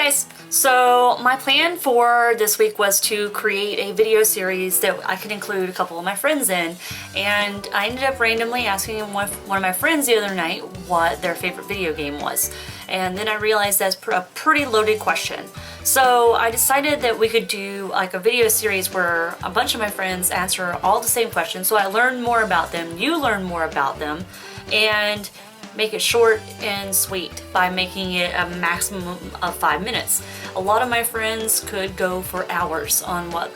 guys! So my plan for this week was to create a video series that I could include a couple of my friends in, and I ended up randomly asking one of my friends the other night what their favorite video game was, and then I realized that's a pretty loaded question. So I decided that we could do like a video series where a bunch of my friends answer all the same questions, so I learn more about them, you learn more about them, and make it short and sweet by making it a maximum of 5 minutes. A lot of my friends could go for hours on what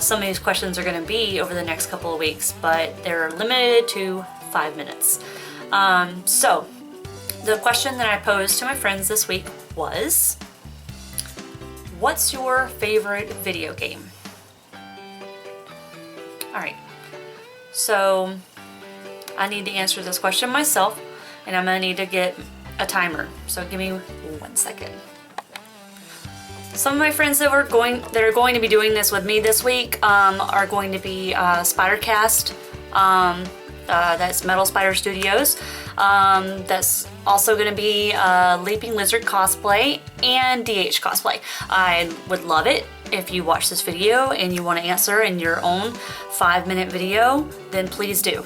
some of these questions are going to be over the next couple of weeks, but they're limited to 5 minutes. So the question that I posed to my friends this week was, what's your favorite video game? Alright, so I need to answer this question myself, and I'm gonna need to get a timer. So give me 1 second. Some of my friends that are going to be doing this with me this week are going to be Spidercast. That's Metal Spider Studios. That's also going to be Leaping Lizard Cosplay and DH Cosplay. I would love it if you watch this video and you want to answer in your own 5-minute video, then please do.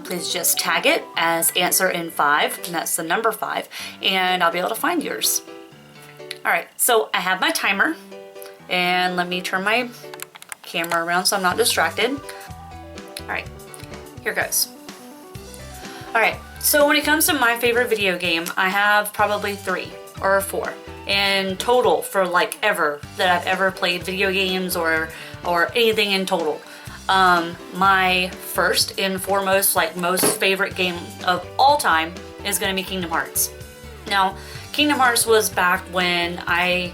Please just tag it as AnswerIn5, and that's the number 5, and I'll be able to find yours. Alright, so I have my timer, and let me turn my camera around so I'm not distracted. Alright, here goes. Alright, so when it comes to my favorite video game, I have probably 3 or 4 in total for like ever that I've ever played video games or anything in total. My first and foremost, like most favorite game of all time is going to be Kingdom Hearts. Now, Kingdom Hearts was back when I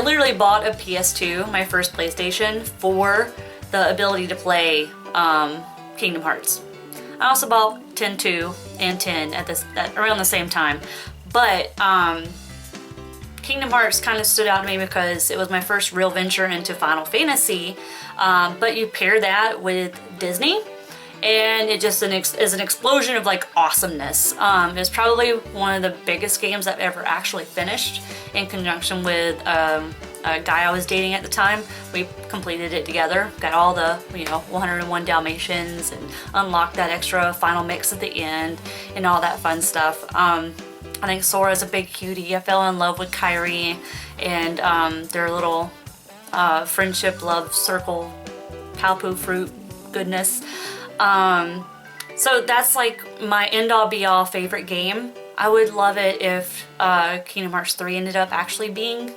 literally bought a PS2, my first PlayStation, for the ability to play Kingdom Hearts. I also bought 10-2 and 10 at around the same time, but Kingdom Hearts kind of stood out to me because it was my first real venture into Final Fantasy, but you pair that with Disney, and it just is an explosion of like awesomeness. It's probably one of the biggest games I've ever actually finished in conjunction with a guy I was dating at the time. We completed it together, got all the 101 Dalmatians, and unlocked that extra final mix at the end and all that fun stuff. I think Sora's a big cutie. I fell in love with Kairi and their little friendship love circle Palpu fruit goodness. So that's like my end-all be-all favorite game. I would love it if Kingdom Hearts 3 ended up actually being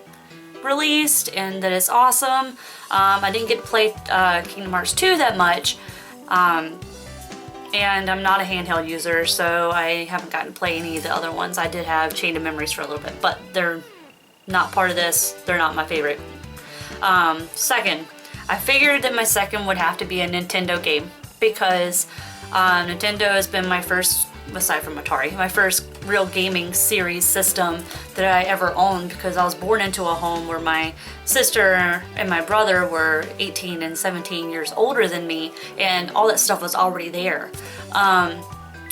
released, and that it's awesome. I didn't get to play Kingdom Hearts 2 that much, and I'm not a handheld user, so I haven't gotten to play any of the other ones. I did have Chain of Memories for a little bit, but they're not part of this. They're not my favorite. Second, I figured that my second would have to be a Nintendo game, because Nintendo has been my first, aside from Atari, my first real gaming series system that I ever owned, because I was born into a home where my sister and my brother were 18 and 17 years older than me, and all that stuff was already there.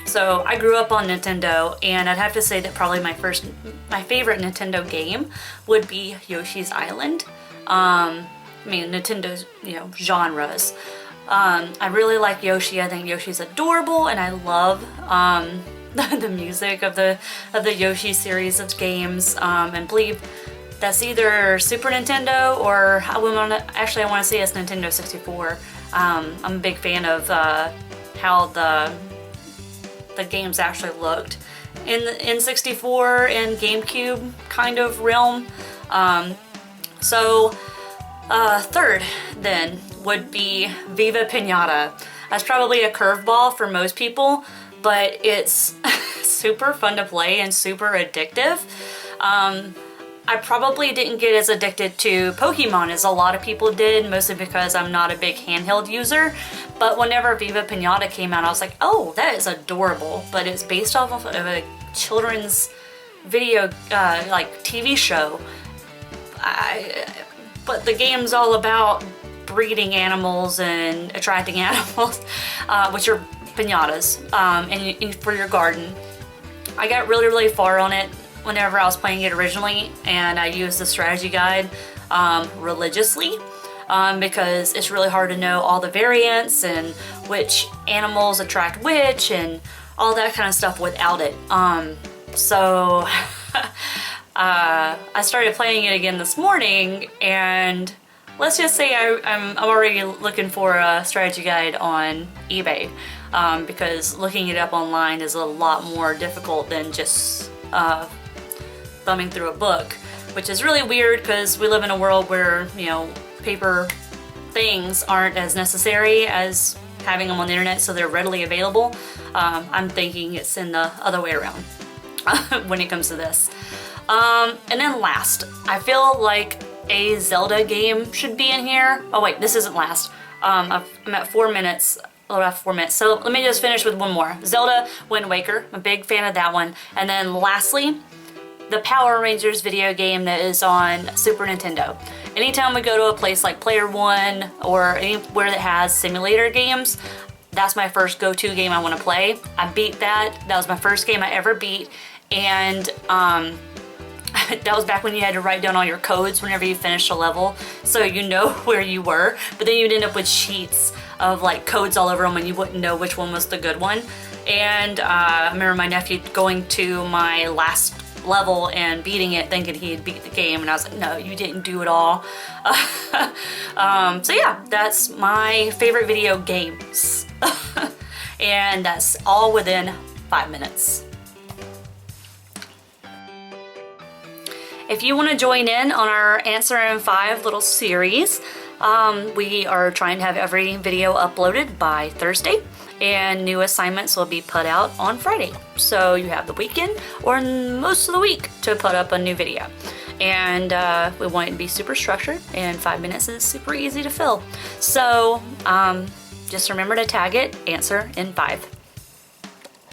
So I grew up on Nintendo, and I'd have to say that probably my favorite Nintendo game would be Yoshi's Island. I mean, Nintendo's, genres. I really like Yoshi. I think Yoshi's adorable, and I love the music of the Yoshi series of games. And believe that's either Super Nintendo or I want to say it's Nintendo 64. I'm a big fan of how the games actually looked in the N64 and GameCube kind of realm. Third then would be Viva Pinata. That's probably a curveball for most people, but it's super fun to play and super addictive. I probably didn't get as addicted to Pokemon as a lot of people did, mostly because I'm not a big handheld user, but whenever Viva Pinata came out, I was like, oh, that is adorable, but it's based off of a children's video, like TV show. But the game's all about breeding animals and attracting animals, which are pinatas, and for your garden. I got really far on it whenever I was playing it originally, and I used the strategy guide religiously. Because it's really hard to know all the variants and which animals attract which and all that kind of stuff without it. So I started playing it again this morning, and let's just say I'm already looking for a strategy guide on eBay, because looking it up online is a lot more difficult than just thumbing through a book, which is really weird because we live in a world where, you know, paper things aren't as necessary as having them on the internet, so they're readily available. I'm thinking it's in the other way around when it comes to this. And then last, I feel like a Zelda game should be in here. Oh wait, this isn't last. I'm at 4 minutes, a little after 4 minutes. So let me just finish with one more. Zelda Wind Waker, I'm a big fan of that one. And then lastly, the Power Rangers video game that is on Super Nintendo. Anytime we go to a place like Player One or anywhere that has simulator games, that's my first go-to game I want to play. I beat that. That was my first game I ever beat, and that was back when you had to write down all your codes whenever you finished a level, so you know where you were, but then you'd end up with sheets of like codes all over them and you wouldn't know which one was the good one. And I remember my nephew going to my last level and beating it thinking he had beat the game, and I was like, no, you didn't do it all. So yeah, that's my favorite video games. And that's all within 5 minutes. If you want to join in on our AnswerIn5 little series, we are trying to have every video uploaded by Thursday, and new assignments will be put out on Friday. So you have the weekend or most of the week to put up a new video. And we want it to be super structured, and 5 minutes is super easy to fill. So just remember to tag it AnswerIn5.